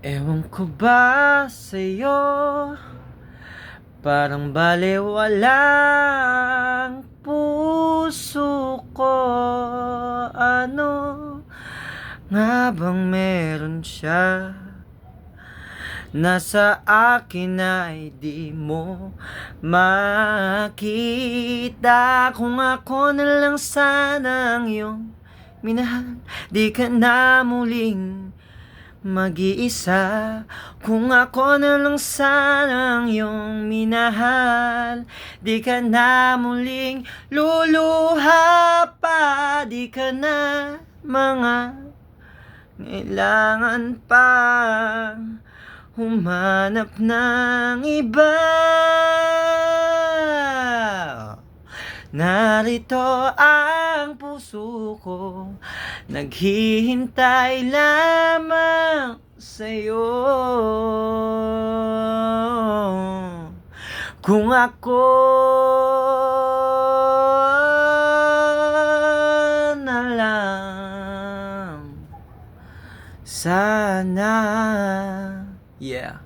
Ewan ko ba sa'yo, parang balewala ang puso ko. Ano nga bang meron siya na sa akin ay di mo makita? Kung ako na lang sanang iyong minahal, di ka na muling mag-iisa. Kung ako na lang sanang iyong minahal, di ka na muling luluha pa. Di ka na mga kailangan pa humanap ng iba. Narito ang puso ko, naghihintay lamang sa'yo. Kung ako na lang sana. Yeah.